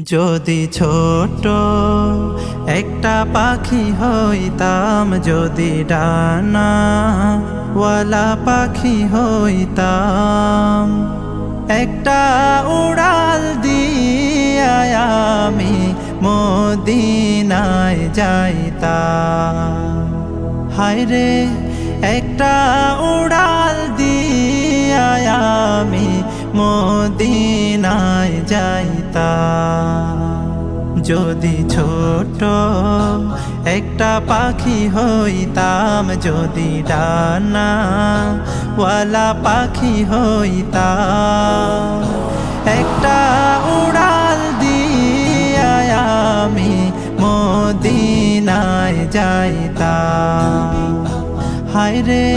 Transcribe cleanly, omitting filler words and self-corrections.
যদি ছোট একটা পাখি হইতাম, যদি ডানাওয়ালা পাখি হইতাম, একটা উড়াল দিয়া আমি মদিনায় যাইতাম। হায়রে একটা উড়াল দিয়া আমি মদিনায় যাইতাম। যদি ছোট একটা পাখি হইতাম, যদি ডানাওয়ালা পাখি হইতাম, একটা উড়াল দিয়া আমি মদিনায় যাইতাম। হায়রে